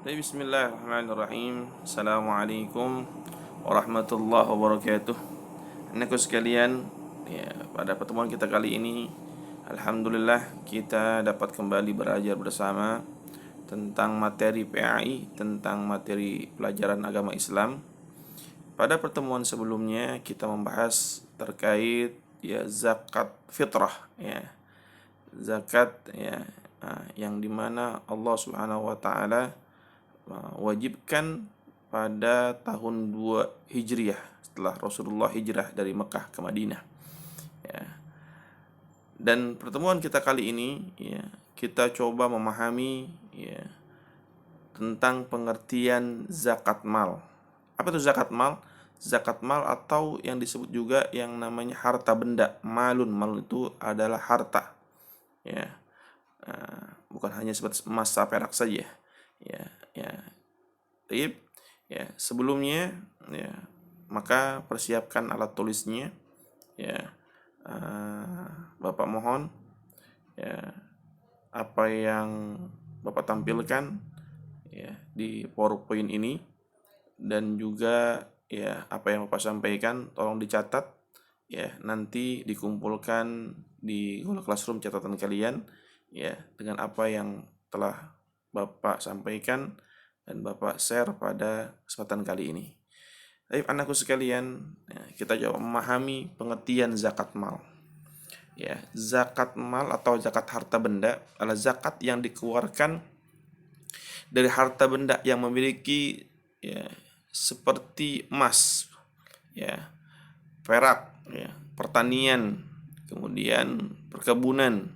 Bismillahirrahmanirrahim. Assalamualaikum warahmatullahi wabarakatuh. Anakku sekalian, ya, pada pertemuan kita kali ini, alhamdulillah kita dapat kembali belajar bersama tentang materi PAI, tentang materi pelajaran agama Islam. Pada pertemuan sebelumnya kita membahas terkait zakat fitrah, zakat, yang dimana Allah Subhanahu wa taala wajibkan pada tahun 2 Hijriah, setelah Rasulullah hijrah dari Mekah ke Madinah, ya. Dan pertemuan kita kali ini, kita coba memahami, tentang pengertian zakat mal. Apa itu zakat mal? Zakat mal atau yang disebut juga yang namanya harta benda. Malun itu adalah harta, ya. Bukan hanya sebatas emas perak saja, ya. Baik, sebelumnya, maka persiapkan alat tulisnya, Bapak mohon, apa yang Bapak tampilkan, di PowerPoint ini, dan juga apa yang Bapak sampaikan tolong dicatat, nanti dikumpulkan di Google Classroom catatan kalian, dengan apa yang telah Bapak sampaikan dan Bapak share pada kesempatan kali ini. Baik, anakku sekalian, kita coba memahami pengertian zakat mal. Zakat mal atau zakat harta benda adalah zakat yang dikeluarkan dari harta benda yang memiliki, seperti emas, perak, pertanian, kemudian perkebunan,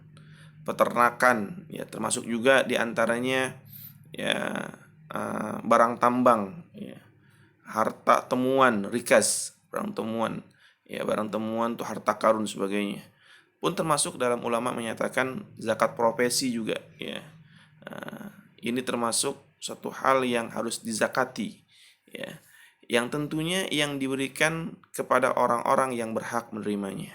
peternakan, termasuk juga diantaranya barang tambang, harta temuan, rikas, barang temuan tuh harta karun sebagainya. Pun termasuk dalam ulama menyatakan zakat profesi juga, ini termasuk satu hal yang harus dizakati, yang tentunya yang diberikan kepada orang-orang yang berhak menerimanya.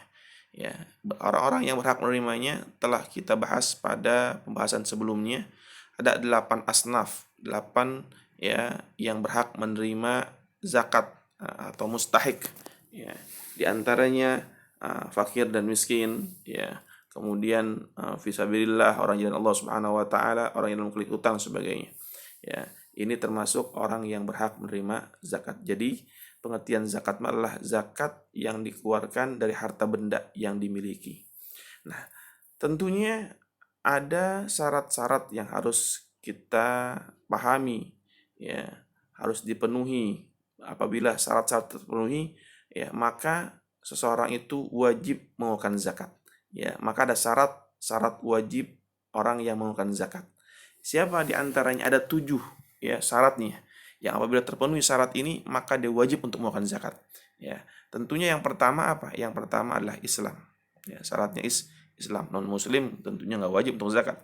Orang-orang yang berhak menerimanya telah kita bahas pada pembahasan sebelumnya. Ada 8 asnaf, 8 yang berhak menerima zakat atau mustahik, di antaranya fakir dan miskin, kemudian fisabilillah, orang jalan Allah Subhanahu wa taala, orang yang mengkulik utang sebagainya. Ini termasuk orang yang berhak menerima zakat. Jadi pengertian zakat adalah zakat yang dikeluarkan dari harta benda yang dimiliki. Nah, tentunya ada syarat-syarat yang harus kita pahami, harus dipenuhi. Apabila syarat-syarat terpenuhi, maka seseorang itu wajib mengeluarkan zakat. Maka ada syarat wajib orang yang mengeluarkan zakat. Siapa di antaranya? Ada 7 syaratnya. Yang apabila terpenuhi syarat ini, maka dia wajib untuk mengeluarkan zakat. Tentunya yang pertama apa? Yang pertama adalah Islam. Syaratnya Islam. Non muslim tentunya nggak wajib untuk zakat.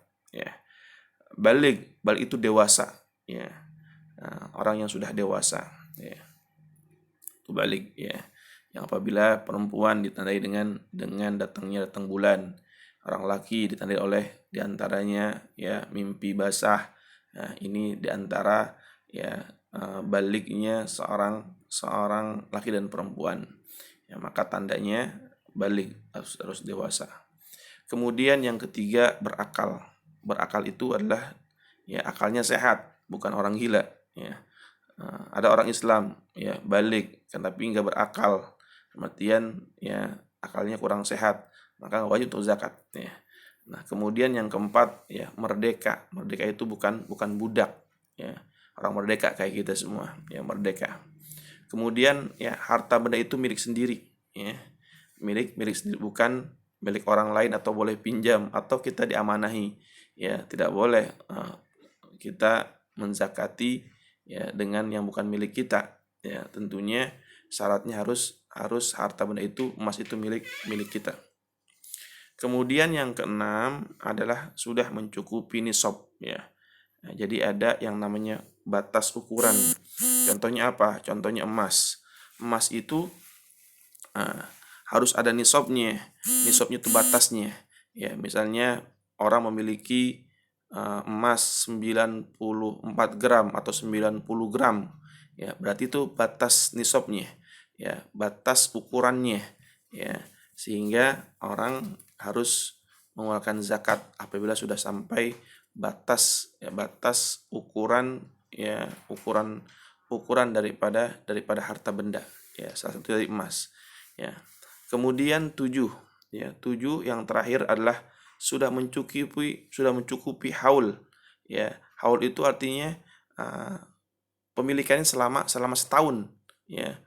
Balik itu dewasa. Orang yang sudah dewasa. Itu balik. Yang apabila perempuan ditandai dengan datang bulan, orang laki ditandai oleh diantaranya mimpi basah. Ini diantara baliknya seorang laki dan perempuan. Maka tandanya balik, harus dewasa. Kemudian yang ketiga, berakal. Berakal itu adalah akalnya sehat, bukan orang gila. Ada orang Islam balik tapi nggak berakal, kemudian akalnya kurang sehat, maka nggak wajib untuk zakat. Nah, kemudian yang keempat, merdeka. Merdeka itu bukan budak. Orang merdeka kayak kita semua, merdeka. Kemudian harta benda itu milik sendiri, milik sendiri, bukan milik orang lain atau boleh pinjam atau kita diamanahi. Tidak boleh kita menzakati dengan yang bukan milik kita. Tentunya syaratnya harus harta benda itu, emas itu milik kita. Kemudian yang keenam adalah sudah mencukupi nisab. Jadi ada yang namanya batas ukuran. Contohnya apa? Contohnya emas. Emas itu harus ada nisabnya. Nisabnya itu batasnya. Misalnya orang memiliki emas 94 gram atau 90 gram, ya berarti itu batas nisabnya, ya batas ukurannya, ya sehingga orang harus mengeluarkan zakat apabila sudah sampai batas, ya batas ukuran, ya ukuran daripada harta benda, ya salah satu dari emas, ya. Kemudian 7, ya 7 yang terakhir adalah sudah mencukupi haul, ya haul itu artinya pemilikannya selama setahun, ya.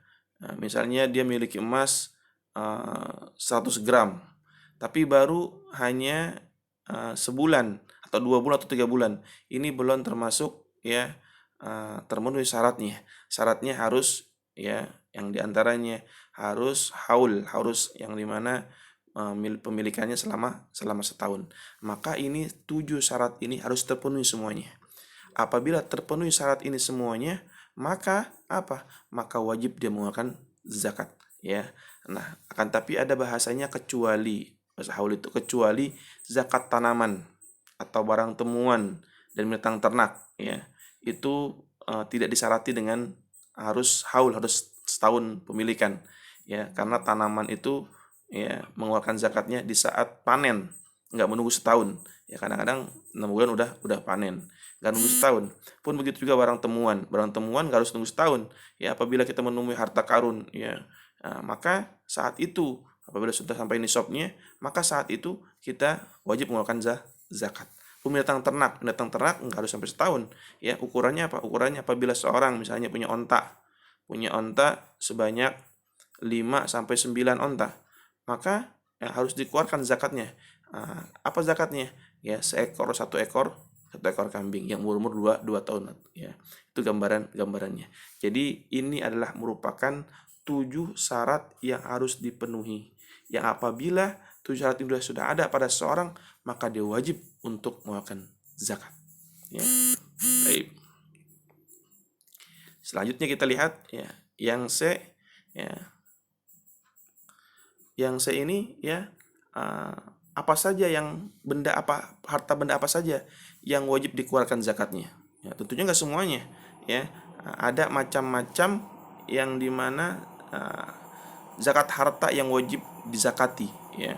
Misalnya dia miliki emas 100 gram, tapi baru hanya sebulan atau 2 bulan atau 3 bulan, ini belum termasuk, ya termenuhi syaratnya. Syaratnya harus, ya yang diantaranya harus haul, harus yang dimana pemilikannya selama setahun. Maka ini 7 syarat ini harus terpenuhi semuanya. Apabila terpenuhi syarat ini semuanya, maka apa? Maka wajib dia mengeluarkan zakat, ya. Nah, akan tapi ada bahasanya kecuali, bahasa haul itu kecuali zakat tanaman atau barang temuan dan binatang ternak, ya. Itu tidak disyarati dengan harus haul, harus setahun pemilikan, ya. Karena tanaman itu, ya mengeluarkan zakatnya di saat panen, nggak menunggu setahun, ya kadang-kadang 6 bulan udah panen, nggak nunggu setahun. Pun begitu juga barang temuan nggak harus nunggu setahun, ya apabila kita menemui harta karun, ya maka saat itu apabila sudah sampai nisabnya, maka saat itu kita wajib mengeluarkan zakat. Binatang ternak nggak harus sampai setahun, ya ukurannya apa? Ukurannya apabila seorang misalnya punya onta sebanyak 5 sampai 9 onta, maka ya, harus dikeluarkan zakatnya. Apa zakatnya? Ya satu ekor kambing yang umur 2 tahun, ya. Itu gambarannya. Jadi ini adalah merupakan 7 syarat yang harus dipenuhi. Yang apabila 7 syarat itu sudah ada pada seseorang, maka dia wajib untuk mengeluarkan zakat. Ya. Baik. Selanjutnya kita lihat, ya yang C, ya. Yang C ini, ya apa saja harta benda apa saja yang wajib dikeluarkan zakatnya. Ya, tentunya nggak semuanya, ya. Ada macam-macam yang dimana zakat harta yang wajib dizakati, ya.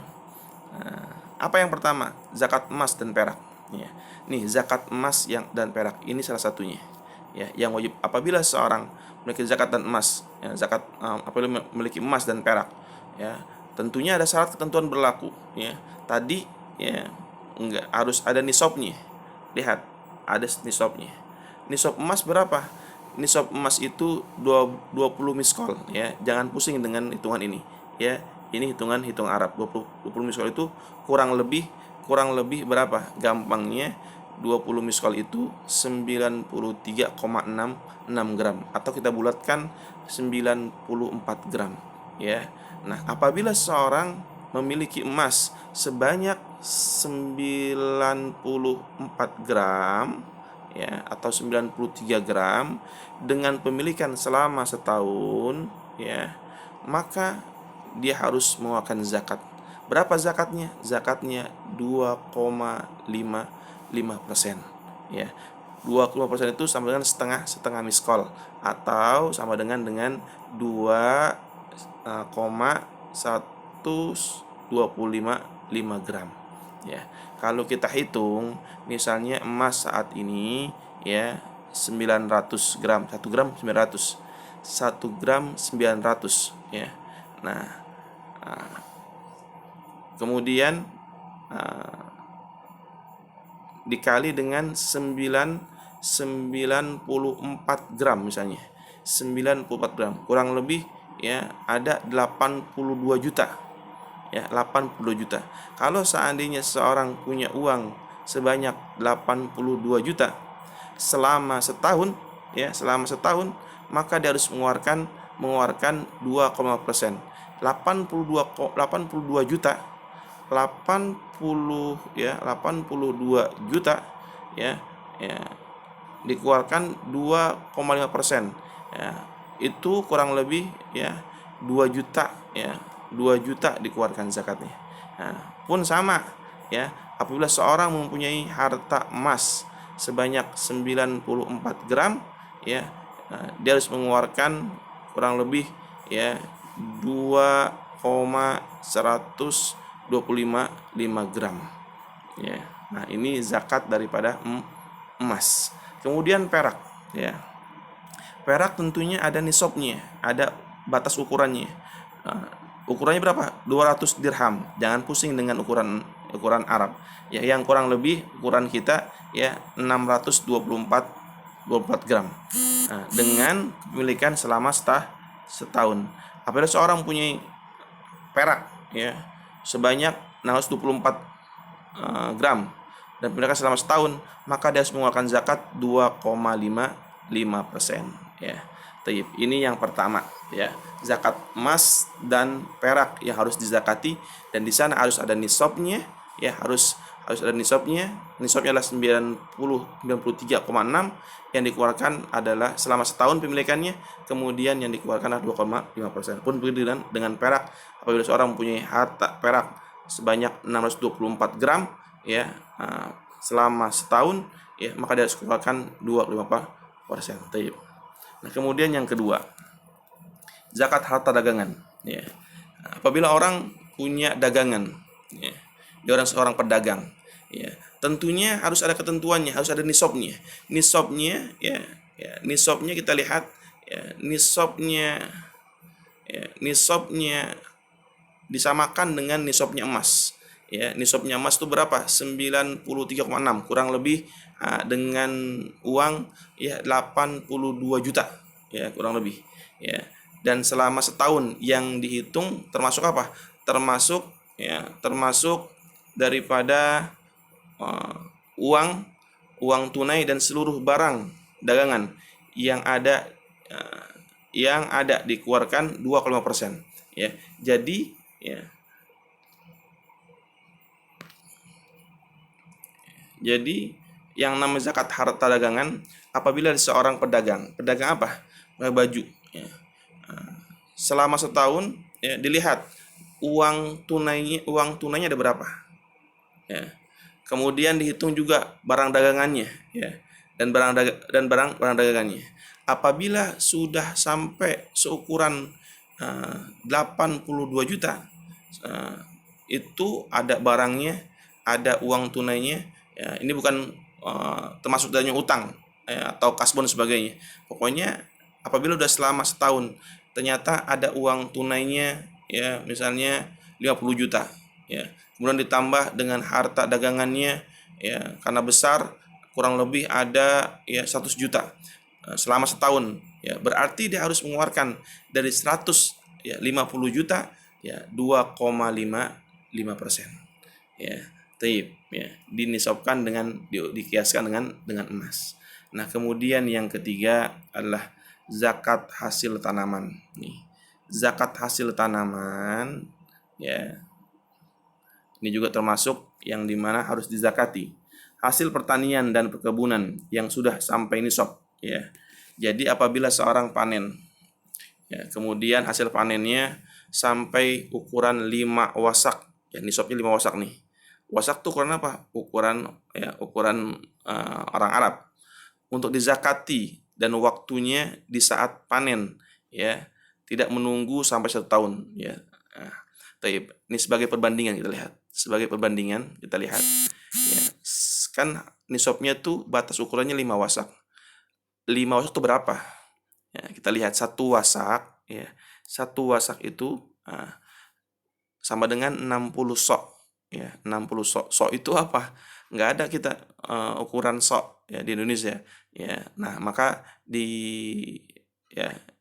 Apa yang pertama? Zakat emas dan perak, ya. Nih zakat emas dan perak ini salah satunya, ya yang wajib apabila seorang memiliki zakat dan emas, ya, apabila memiliki emas dan perak, ya tentunya ada syarat ketentuan berlaku, ya. Tadi, ya enggak harus ada nisabnya. Lihat, ada nisabnya. Nisab emas berapa? Nisab emas itu 20 miskol, ya. Jangan pusing dengan hitungan ini, ya. Ini hitung Arab. 20 miskol itu kurang lebih berapa? Gampangnya 20 miskol itu 93,66 gram atau kita bulatkan 94 gram, ya. Nah, apabila seorang memiliki emas sebanyak 94 gram, ya atau 93 gram dengan pemilikan selama setahun, ya maka dia harus mengeluarkan zakat. Berapa zakatnya? Zakatnya 2,55%, ya. 2,5% itu sama dengan setengah miskol atau sama dengan 2,125 gram, ya. Kalau kita hitung misalnya emas saat ini, ya 900 gram, 1 gram 900, 1 gram 900, ya. Nah, kemudian dikali dengan 94 gram misalnya, 94 gram kurang lebih, ya ada 82 juta, ya 82 juta. Kalau seandainya seorang punya uang sebanyak 82 juta selama setahun, ya selama setahun, maka dia harus mengeluarkan 2,5%. 82 juta, 82 juta, ya dikeluarkan 2,5%, ya itu kurang lebih, ya 2 juta, ya 2 juta dikeluarkan zakatnya. Nah, pun sama, ya apabila seorang mempunyai harta emas sebanyak 94 gram, ya, dia harus mengeluarkan kurang lebih, ya, 2,125 gram, ya. Nah, ini zakat daripada emas. Kemudian perak, ya. Perak tentunya ada nisabnya, ada batas ukurannya. Ukurannya berapa? 200 dirham. Jangan pusing dengan ukuran Arab. Ya, yang kurang lebih ukuran kita, ya, 624 gram. Nah, dengan kepemilikan selama setahun. Apabila seorang punya perak, ya, sebanyak 624 gram dan kepemilikan selama setahun, maka dia harus mengeluarkan zakat 2,55%, ya. Ini yang pertama, ya, zakat emas dan perak yang harus dizakati, dan di sana harus ada nisabnya, ya, harus ada nisabnya. Nisabnya adalah 93,6, yang dikeluarkan adalah selama setahun pemilikannya, kemudian yang dikeluarkan adalah 2,5%. Pun begitu dengan perak, apabila seorang mempunyai harta perak sebanyak 624 gram, ya, selama setahun, ya, maka dia harus keluarkan 2,5%. Nah, kemudian yang kedua, zakat harta dagangan, ya. Apabila orang punya dagangan, ya, dia seorang pedagang, ya, tentunya harus ada ketentuannya, harus ada nisabnya. Nisabnya kita lihat, ya, nisabnya disamakan dengan nisabnya emas. Ya, nisabnya emas itu berapa? 93,6, kurang lebih dengan uang, ya, 82 juta, ya, kurang lebih, ya. Dan selama setahun yang dihitung termasuk apa? Termasuk daripada uang tunai dan seluruh barang dagangan yang ada, dikeluarkan 2,5%, ya. Jadi, ya, Jadi yang namanya zakat harta dagangan, apabila seorang pedagang apa? Baju, ya. Selama setahun, ya, dilihat uang tunainya ada berapa, ya. Kemudian dihitung juga barang dagangannya, ya, dan barang dagangannya. Apabila sudah sampai seukuran 82 juta, itu ada barangnya, ada uang tunainya, ya. Ini bukan termasuk dalamnya utang, ya, atau kasbon sebagainya. Pokoknya apabila sudah selama setahun ternyata ada uang tunainya, ya, misalnya 50 juta, ya, kemudian ditambah dengan harta dagangannya, ya, karena besar, kurang lebih ada, ya, 100 juta selama setahun, ya, berarti dia harus mengeluarkan dari 150 juta, ya, 2,55%, ya. Ya, dinisabkan dikiaskan dengan emas. Nah, kemudian yang ketiga adalah zakat hasil tanaman. Nih, zakat hasil tanaman, ya, ini juga termasuk yang dimana harus dizakati. Hasil pertanian dan perkebunan yang sudah sampai nisab, ya. Jadi apabila seorang panen, ya, kemudian hasil panennya sampai ukuran 5 wasak, ya, nisabnya 5 wasak nih. Wasak tuh ukuran apa? Ukuran orang Arab. Untuk dizakati dan waktunya di saat panen, ya, tidak menunggu sampai 1 tahun, ya. Nah, ini sebagai perbandingan kita lihat. Ya, kan nisabnya tuh batas ukurannya 5 wasak. 5 wasak itu berapa? Ya, kita lihat satu wasak, ya. Satu wasak itu sama dengan 60 sok, ya. 60 sok. Sok itu apa? Nggak ada kita ukuran sok, ya, di Indonesia, ya. Nah, maka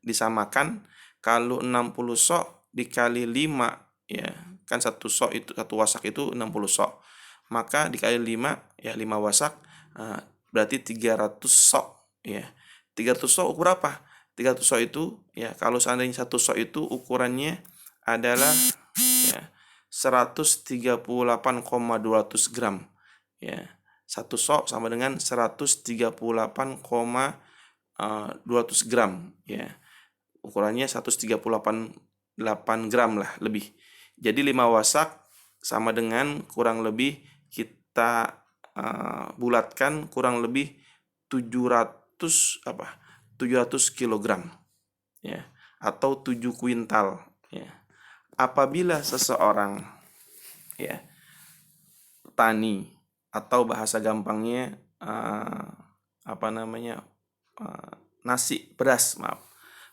disamakan kalau 60 sok dikali 5, ya, kan satu wasak itu 60 sok. Maka dikali 5, ya, 5 wasak, berarti 300 sok, ya. 300 sok ukur apa? 300 sok itu, ya, kalau seandainya satu sok itu ukurannya adalah, ya, 138,200 gram, ya. Satu sok sama dengan 138,200 gram, ya. Ukurannya 138 gram lah lebih. Jadi 5 wasak sama dengan kurang lebih kita bulatkan kurang lebih 700 kilogram, ya, atau 7 kuintal, ya. Apabila seseorang, ya, petani, atau bahasa gampangnya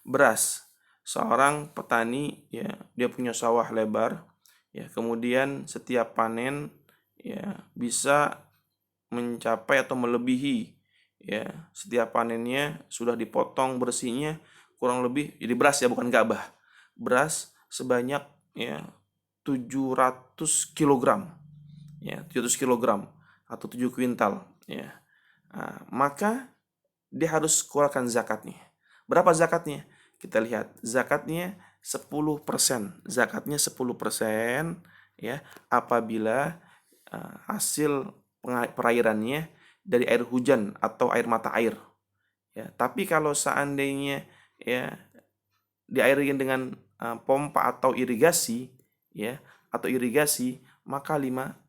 beras. Seorang petani, ya, dia punya sawah lebar, ya, kemudian setiap panen, ya, bisa mencapai atau melebihi, ya, setiap panennya sudah dipotong bersihnya kurang lebih, jadi beras ya, bukan gabah, beras sebanyak, ya, 700 kilogram, ya, 700 kilogram atau 7 kuintal, ya. Maka dia harus keluarkan zakatnya. Berapa zakatnya? Kita lihat, zakatnya 10%. Zakatnya 10%, ya, apabila hasil perairannya dari air hujan atau air mata air. Ya, tapi kalau seandainya, ya, diairi dengan pompa atau irigasi, ya, maka 5%.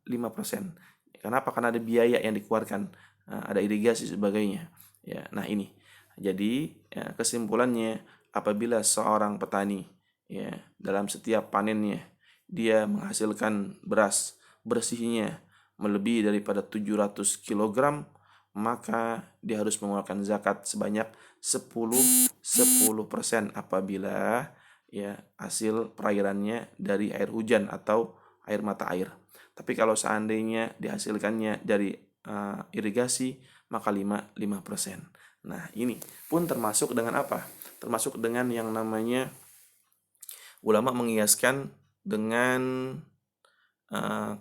Kenapa? Karena ada biaya yang dikeluarkan, ada irigasi sebagainya. Ya, nah ini. Jadi, ya, kesimpulannya, apabila seorang petani, ya, dalam setiap panennya dia menghasilkan beras bersihnya melebihi daripada 700 kilogram, maka dia harus mengeluarkan zakat sebanyak 10% apabila, ya, hasil perairannya dari air hujan atau air mata air. Tapi kalau seandainya dihasilkannya dari irigasi, maka 5%. Nah, ini pun termasuk dengan apa? Termasuk dengan yang namanya ulama mengiaskan dengan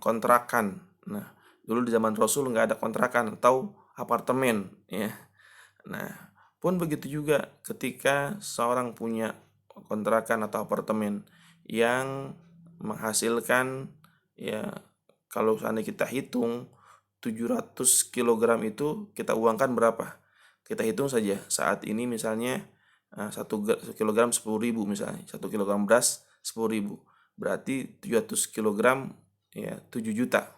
kontrakan. Nah, dulu di zaman Rasul nggak ada kontrakan atau apartemen, ya. Nah, pun begitu juga ketika seorang punya kontrakan atau apartemen yang menghasilkan, ya, kalau seandainya kita hitung 700 kilogram itu kita uangkan berapa? Kita hitung saja saat ini misalnya 1 kilogram 10.000 misalnya, 1 kilogram beras 10.000. Berarti 700 kilogram, ya, 7 juta.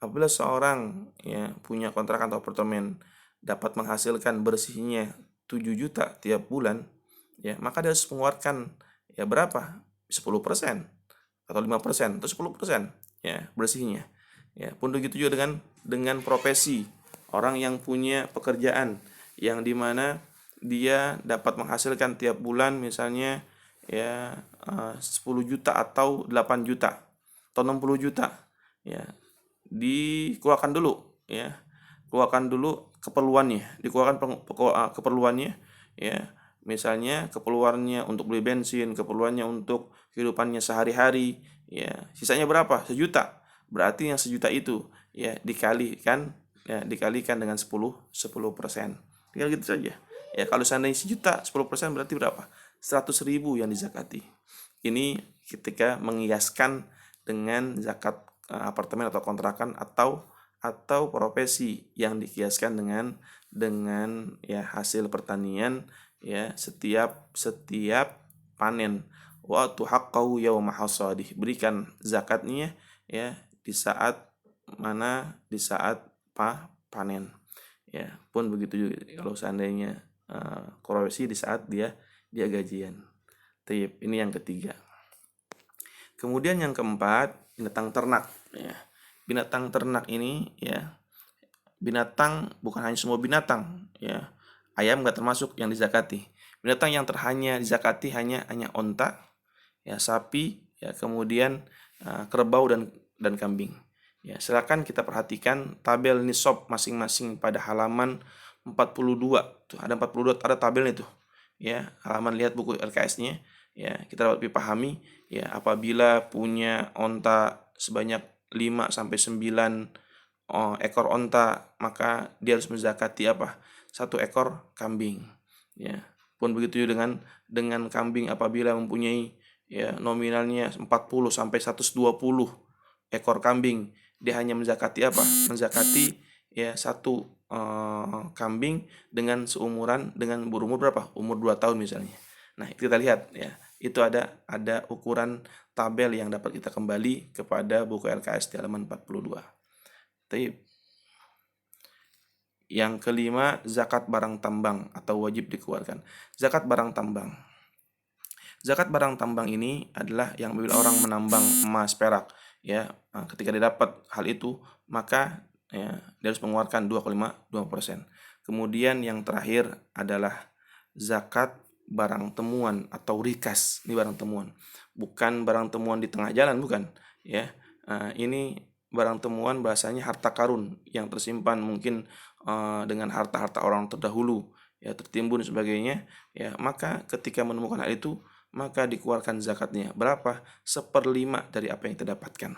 Apabila seorang, ya, punya kontrakan atau apartemen dapat menghasilkan bersihnya 7 juta tiap bulan, ya, maka dia harus mengeluarkan, ya, berapa? 10% atau 5% atau 10%, ya, bersihnya. Ya, pun begitu juga dengan profesi orang yang punya pekerjaan yang dimana dia dapat menghasilkan tiap bulan misalnya, ya, 10 juta atau 8 juta atau 60 juta, ya, dikeluarkan dulu, ya, keluarkan dulu keperluannya, keperluannya, ya, misalnya keperluannya untuk beli bensin, keperluannya untuk kehidupannya sehari-hari, ya, sisanya berapa? 1 juta. Berarti yang 1 juta itu, ya, dikalikan dengan 10%. Tinggal gitu saja. Ya, kalau seandainya 1 juta, 10% berarti berapa? 100.000 yang dizakati. Ini ketika mengiaskan dengan zakat apartemen atau kontrakan atau profesi yang dikiaskan dengan ya hasil pertanian, ya, setiap panen. Wa tuhaqqahu yauma hasadih. Berikan zakatnya, ya, di saat mana? Di saat panen. Ya, pun begitu juga kalau seandainya profesi di saat dia gajian. Ini yang ketiga. Kemudian yang keempat, binatang ternak, ya. Binatang ternak ini, ya, binatang bukan hanya semua binatang, ya. Ayam nggak termasuk yang dizakati. Binatang yang hanya dizakati hanya onta, ya, sapi, ya, kemudian kerbau dan kambing. Ya, silakan kita perhatikan tabel nisab masing-masing pada halaman 42. Tuh, ada 42, ada tabelnya tuh. Ya, halaman lihat buku LKS-nya, ya, kita dapat dipahami, ya, apabila punya onta sebanyak 5 sampai 9 ekor onta, maka dia harus menzakati apa? 1 ekor kambing, ya. Pun begitu juga dengan kambing apabila mempunyai, ya, nominalnya 40 sampai 120 ekor kambing, dia hanya menzakati apa? Menzakati, ya, 1 kambing dengan berumur berapa? Umur 2 tahun misalnya. Nah, kita lihat, ya. Itu ada ukuran tabel yang dapat kita kembali kepada buku LKS di halaman 42. Tapi Yang kelima, zakat barang tambang atau wajib dikeluarkan. Zakat barang tambang. Zakat barang tambang ini adalah yang bila orang menambang emas, perak, ya, ketika dia dapat hal itu, maka ya, dia harus mengeluarkan 2,5%. Kemudian yang terakhir adalah zakat barang temuan atau rikas. Ini barang temuan, bukan barang temuan di tengah jalan, bukan, ya. Ini barang temuan bahasanya harta karun yang tersimpan mungkin dengan harta-harta orang terdahulu, ya, tertimbun sebagainya, ya, maka ketika menemukan hal itu maka dikeluarkan zakatnya. Berapa? 1/5 dari apa yang kita dapatkan.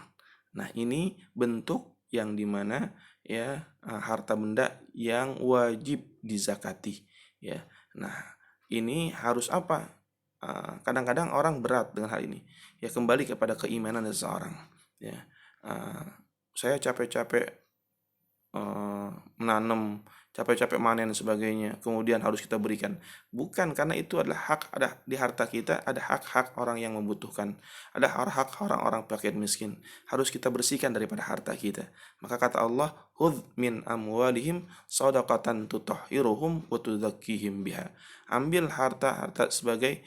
Nah, ini bentuk yang dimana ya harta benda yang wajib dizakati, ya. Nah, ini harus apa? Kadang-kadang orang berat dengan hal ini. Ya, kembali kepada keimanan seseorang. Ya, saya capek-capek menanam, capek-capek manen sebagainya, kemudian harus kita berikan. Bukan, karena itu adalah hak, ada di harta kita, ada hak-hak orang yang membutuhkan, ada hak orang-orang fakir miskin. Harus kita bersihkan daripada harta kita. Maka kata Allah, "Hudz min amwalihim shadaqatan tutahhiruhum wa tuzakkihim biha." Ambil harta-harta sebagai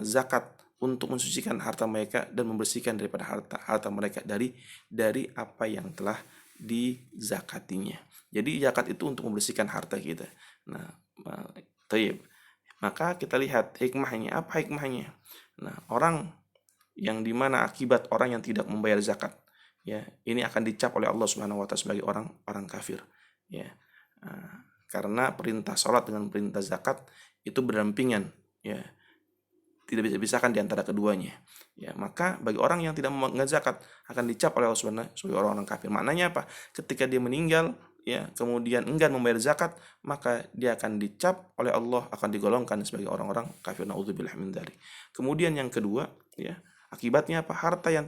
zakat untuk mensucikan harta mereka dan membersihkan daripada harta mereka dari apa yang telah dizakatinya. Jadi zakat itu untuk membersihkan harta kita. Nah, taib. Maka kita lihat hikmahnya. Apa hikmahnya? Nah, orang yang dimana akibat orang yang tidak membayar zakat, ya, ini akan dicap oleh Allah Subhanahu wa taala sebagai orang kafir, ya. Karena perintah salat dengan perintah zakat itu berdampingan, ya, tidak bisa dipisahkan di antara keduanya. Ya, maka bagi orang yang tidak memegang zakat akan dicap oleh Allah Subhanahu sebagai orang-orang kafir. Maknanya apa? Ketika dia meninggal, ya, kemudian enggan membayar zakat, maka dia akan dicap oleh Allah, akan digolongkan sebagai orang-orang kafir. Nauzubillah min dzalik. Kemudian yang kedua, ya, akibatnya apa? Hatinya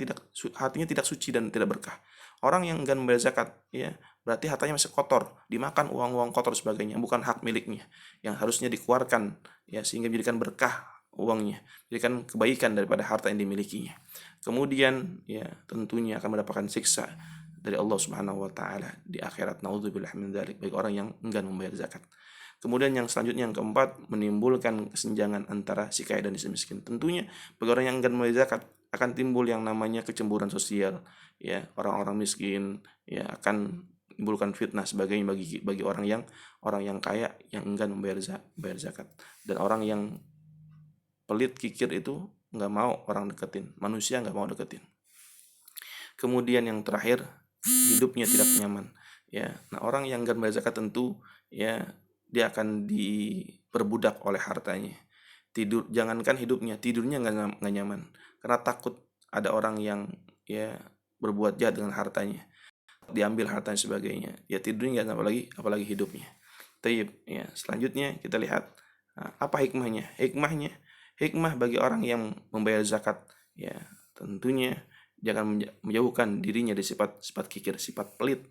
tidak suci dan tidak berkah. Orang yang enggan membayar zakat, ya, berarti hartanya masih kotor, dimakan uang-uang kotor sebagainya, bukan hak miliknya yang harusnya dikeluarkan, ya, sehingga menjadikan berkah uangnya, berikan kebaikan daripada harta yang dimilikinya. Kemudian ya tentunya akan mendapatkan siksa dari Allah Subhanahu wa taala di akhirat. Nauzubillah min dzalik, bagi orang yang enggan membayar zakat. Kemudian yang selanjutnya, yang keempat, menimbulkan kesenjangan antara si kaya dan si miskin. Tentunya bagi orang yang enggan membayar zakat akan timbul yang namanya kecemburuan sosial, ya, orang-orang miskin ya akan menimbulkan fitnah sebagainya bagi orang yang kaya yang enggan membayar zakat, dan orang yang pelit kikir itu nggak mau orang deketin, manusia nggak mau deketin. Kemudian yang terakhir, hidupnya tidak nyaman, ya. Nah, orang yang nggak bayar zakat tentu ya dia akan diperbudak oleh hartanya. Jangankan hidupnya, tidurnya nggak nyaman karena takut ada orang yang ya berbuat jahat dengan hartanya, diambil hartanya sebagainya. Ya, tidurnya nggak, apalagi hidupnya. Taib, ya. Selanjutnya kita lihat apa hikmahnya. Hikmah bagi orang yang membayar zakat, ya, tentunya jangan menjauhkan dirinya dari sifat kikir, sifat pelit,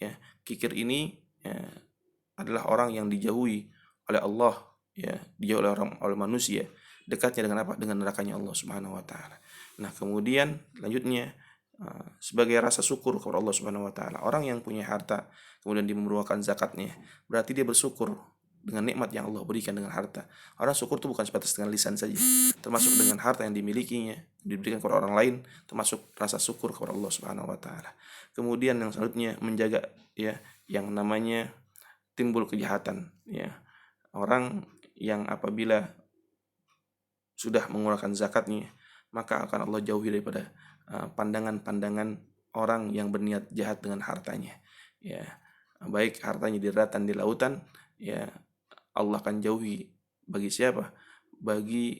ya. Kikir ini ya, adalah orang yang dijauhi oleh Allah, ya, dijauhi oleh manusia. Dekatnya dengan apa? Dengan nerakanya Allah Subhanahu wa taala. Nah, kemudian lanjutnya sebagai rasa syukur kepada Allah Subhanahu wa taala. Orang yang punya harta kemudian dia mengeluarkan zakatnya, berarti dia bersyukur dengan nikmat yang Allah berikan dengan harta. Orang syukur itu bukan sebatas dengan lisan saja, termasuk dengan harta yang dimilikinya, diberikan kepada orang lain, termasuk rasa syukur kepada Allah Subhanahu wa taala. Kemudian yang selanjutnya, menjaga ya yang namanya timbul kejahatan, ya. Orang yang apabila sudah mengeluarkan zakatnya, maka akan Allah jauhi daripada pandangan-pandangan orang yang berniat jahat dengan hartanya, ya. Baik hartanya di daratan, di lautan, ya, Allah akan jauhi. Bagi siapa?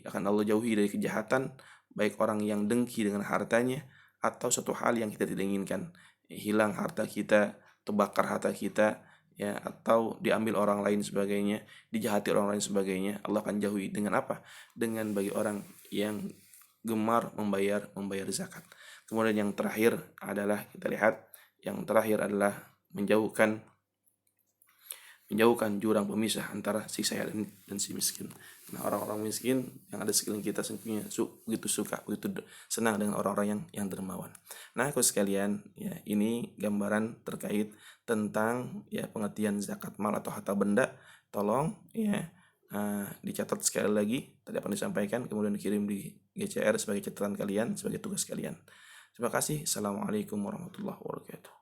Akan Allah jauhi dari kejahatan, baik orang yang dengki dengan hartanya atau suatu hal yang kita tidak inginkan, hilang harta kita, terbakar harta kita, ya, atau diambil orang lain sebagainya, dijahati orang lain sebagainya. Allah akan jauhi dengan apa? Dengan bagi orang yang gemar membayar zakat. Kemudian yang terakhir adalah kita lihat, yang terakhir adalah menjauhkan menjauhkan jurang pemisah antara si kaya dan si miskin. Nah, orang-orang miskin yang ada sekeliling kita sesungguhnya begitu suka, begitu senang dengan orang-orang yang dermawan. Nah, aku sekalian, ya ini gambaran terkait tentang ya pengertian zakat mal atau harta benda. Tolong ya dicatat sekali lagi tadi apa yang disampaikan, kemudian dikirim di GCR sebagai catatan kalian, sebagai tugas kalian. Terima kasih. Assalamualaikum warahmatullahi wabarakatuh.